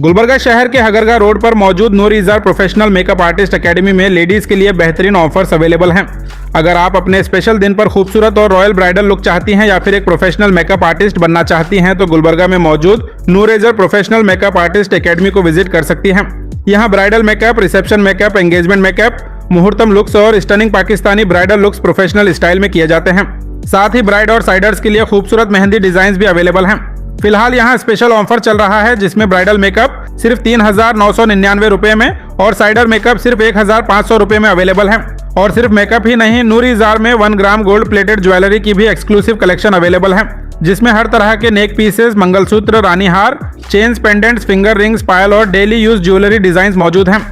गुलबर्गा शहर के हगरगा रोड पर मौजूद Noor Izhar professional makeup artist academy में लेडीज के लिए बेहतरीन ऑफर्स अवेलेबल हैं। अगर आप अपने स्पेशल दिन पर खूबसूरत और रॉयल ब्राइडल लुक चाहती हैं या फिर एक प्रोफेशनल मेकअप आर्टिस्ट बनना चाहती हैं तो गुलबर्गा में मौजूद Noor Izhar professional makeup artist academy को विजिट कर सकती हैं। यहाँ bridal makeup, reception makeup, engagement makeup, मुहूर्तम लुक्स और stunning Pakistani bridal looks professional style में किए जाते हैं। साथ ही ब्राइड और साइडर्स के लिए खूबसूरत मेहंदी डिजाइन भी अवेलेबल हैं। फिलहाल यहाँ स्पेशल ऑफर चल रहा है जिसमें ब्राइडल मेकअप सिर्फ 3,999 रुपए में और साइडर मेकअप सिर्फ 1,500 रुपए में अवेलेबल है। और सिर्फ मेकअप ही नहीं, नूर इज़ार में 1 ग्राम गोल्ड प्लेटेड ज्वेलरी की भी एक्सक्लूसिव कलेक्शन अवेलेबल है जिसमें हर तरह के नेक पीसेस, मंगलसूत्र, रानी हार, चेन्स, पेंडेंट्स, फिंगर रिंग्स, पायल और डेली यूज ज्वेलरी डिजाइन मौजूद हैं।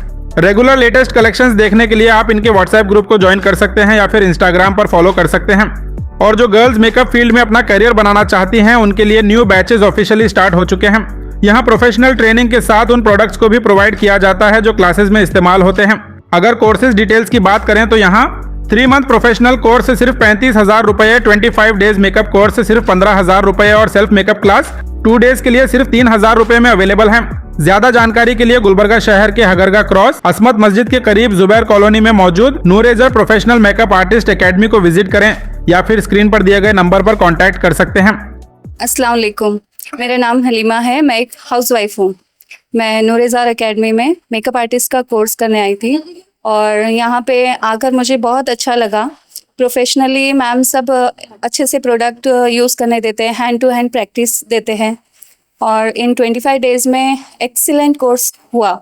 रेगुलर लेटेस्ट कलेक्शंस देखने के लिए आप इनके व्हाट्सएप ग्रुप को ज्वाइन कर सकते हैं या फिर इंस्टाग्राम पर फॉलो कर सकते हैं। और जो गर्ल्स मेकअप फील्ड में अपना करियर बनाना चाहती हैं उनके लिए न्यू बैचेस ऑफिशियली स्टार्ट हो चुके हैं। यहाँ प्रोफेशनल ट्रेनिंग के साथ उन प्रोडक्ट्स को भी प्रोवाइड किया जाता है जो क्लासेस में इस्तेमाल होते हैं। अगर कोर्सेज डिटेल्स की बात करें तो यहाँ 3 मंथ प्रोफेशनल कोर्स सिर्फ 35,000 रुपए, 25 डेज मेकअप कोर्स सिर्फ 15,000 रुपए और सेल्फ मेकअप क्लास 2 डेज के लिए सिर्फ 3,000 रुपए में अवेलेबल है। ज्यादा जानकारी के लिए गुलबर्गा शहर के हगरगा क्रॉस असमत मस्जिद के करीब जुबैर कॉलोनी में मौजूद Noor Izhar professional makeup artist academy को विजिट करें या फिर स्क्रीन पर दिए गए नंबर पर कांटेक्ट कर सकते हैं। अस्सलाम वालेकुम, मेरा नाम हलीमा है। मैं एक हाउसवाइफ हूँ। मैं नूर इज़ार एकेडमी में मेकअप आर्टिस्ट का कोर्स करने आई थी और यहाँ पे आकर मुझे बहुत अच्छा लगा। प्रोफेशनली मैम सब अच्छे से प्रोडक्ट यूज़ करने देते हैं, हैंड टू हैंड प्रैक्टिस देते हैं और इन 25 डेज़ में एक्सीलेंट कोर्स हुआ।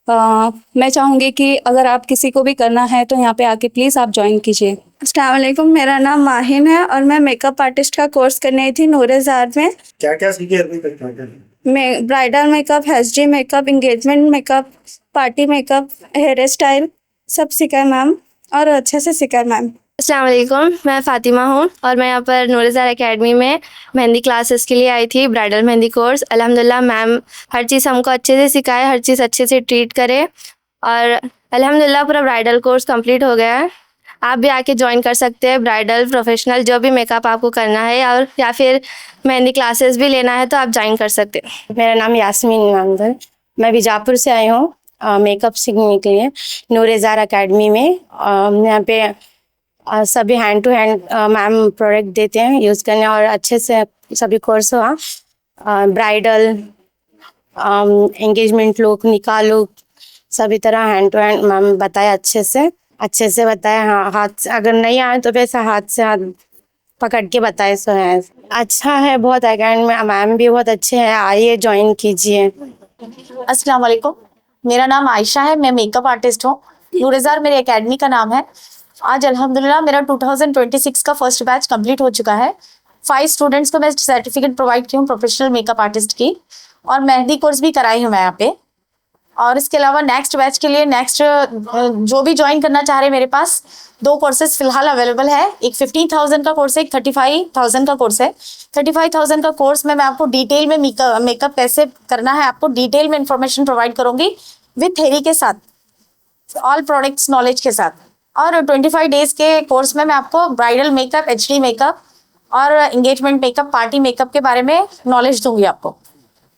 मैं चाहूँगी कि अगर आप किसी को भी करना है तो यहाँ पे आके प्लीज़ आप ज्वाइन कीजिए। अस्सलाम वालेकुम, मेरा नाम माहिन है और मैं मेकअप आर्टिस्ट का कोर्स करने आई थी नूर इज़ार में। क्या क्या सीखे अभी तक? मैं bridal makeup, HD makeup, engagement makeup, party makeup, hair style सब सीखा है मैम और अच्छे से सीखा है मैम। अस्सलाम वालेकुम, मैं फ़ातिमा हूँ और मैं यहाँ पर नूर इज़ार एकेडमी में मेहंदी क्लासेस के लिए आई थी, ब्राइडल मेहंदी कोर्स। अल्हम्दुलिल्लाह मैम हर चीज़ हमको अच्छे से सिखाए, हर चीज़ अच्छे से ट्रीट करे और अल्हम्दुलिल्लाह पूरा ब्राइडल कोर्स कंप्लीट हो गया है। आप भी आके ज्वाइन कर सकते हैं। ब्राइडल, प्रोफेशनल जो भी मेकअप आपको करना है और या फिर मेहंदी क्लासेस भी लेना है तो आप ज्वाइन कर सकते हैं। मेरा नाम यास्मीन इमामदर, मैं बीजापुर से आई हूँ मेकअप सीखने के लिए नूर इज़ार एकेडमी में। यहाँ पे सभी hand to hand ma'am product देते हैं यूज़ करने और अच्छे से सभी कोर्स हुआ। ब्राइडल, एंगेजमेंट लुक, निकाह लुक सभी तरह हैंड टू हैंड मैम बताया, अच्छे से बताया। हाँ, हाथ से अगर नहीं आए तो वैसा हाथ से हाथ पकड़ के बताए सो है। अच्छा है बहुत, एकेडमी मैम भी बहुत अच्छे हैं, आइए ज्वाइन कीजिए। अस्सलाम वालेकुम, मेरा नाम आयशा है, मैं मेकअप आर्टिस्ट हूँ। नूर इज़ार मेरे एकेडमी का नाम है। आज अल्हम्दुलिल्लाह मेरा 2026 का फर्स्ट बैच कंप्लीट हो चुका है। 5 स्टूडेंट्स को मैं सर्टिफिकेट प्रोवाइड की हूँ प्रोफेशनल मेकअप आर्टिस्ट की और मेहंदी कोर्स भी कराई हूँ मैं यहाँ पे। और इसके अलावा नेक्स्ट बैच के लिए जो भी ज्वाइन करना चाह रहे हैं, मेरे पास 2 कोर्सेज फिलहाल अवेलेबल है। एक 15,000 का कोर्स है, एक 35,000 का कोर्स है। 35,000 का कोर्स में मैं आपको डिटेल में मेकअप कैसे करना है आपको डिटेल में इंफॉर्मेशन प्रोवाइड करूंगी विथ थ्योरी के साथ, ऑल प्रोडक्ट्स नॉलेज के साथ। और 25 डेज के कोर्स में मैं आपको ब्राइडल मेकअप, एचडी मेकअप और एंगेजमेंट मेकअप, पार्टी मेकअप के बारे में नॉलेज दूंगी आपको,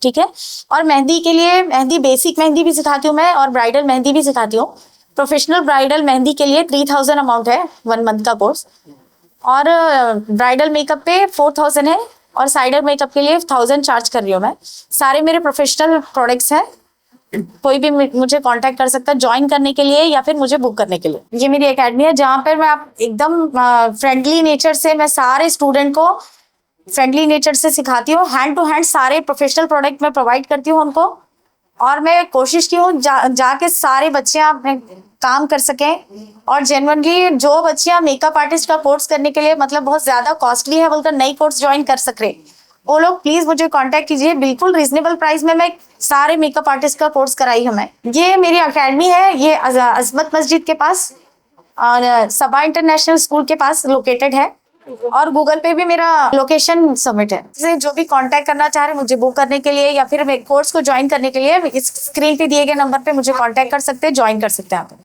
ठीक है। और मेहंदी के लिए मेहंदी, बेसिक मेहंदी भी सिखाती हूँ मैं और ब्राइडल मेहंदी भी सिखाती हूँ। प्रोफेशनल ब्राइडल मेहंदी के लिए 3,000 अमाउंट है 1 मंथ का कोर्स और ब्राइडल मेकअप पे 4,000 है और साइडर मेकअप के लिए 1,000 चार्ज कर रही हूँ मैं। सारे मेरे प्रोफेशनल प्रोडक्ट्स हैं, कोई भी मुझे कांटेक्ट कर सकता है ज्वाइन करने के लिए या फिर मुझे बुक करने के लिए। ये मेरी एकेडमी है जहाँ पर मैं आप एकदम फ्रेंडली नेचर से मैं सारे स्टूडेंट को फ्रेंडली नेचर से सिखाती हूँ। हैंड टू हैंड सारे प्रोफेशनल प्रोडक्ट मैं प्रोवाइड करती हूँ उनको और मैं कोशिश की हूँ जाके सारे बच्चियाँ अपने काम कर सकें। और जेन्युइनली जो बच्चियाँ मेकअप आर्टिस्ट का कोर्स करने के लिए मतलब बहुत ज़्यादा कॉस्टली है बोलकर नई कोर्स ज्वाइन कर सक रहे, वो लोग प्लीज़ मुझे कांटेक्ट कीजिए। बिल्कुल रीजनेबल प्राइस में मैं सारे मेकअप आर्टिस्ट का कोर्स कराई हूँ मैं। ये मेरी एकेडमी है, ये अजमत मस्जिद के पास और सबा इंटरनेशनल स्कूल के पास लोकेटेड है और गूगल पे भी मेरा लोकेशन सबमिट है। जो भी कांटेक्ट करना चाह रहे मुझे बुक करने के लिए या फिर मेरे कोर्स को ज्वाइन करने के लिए इस स्क्रीन पे दिए गए नंबर पे मुझे कांटेक्ट कर सकते हैं, ज्वाइन कर सकते हैं आप।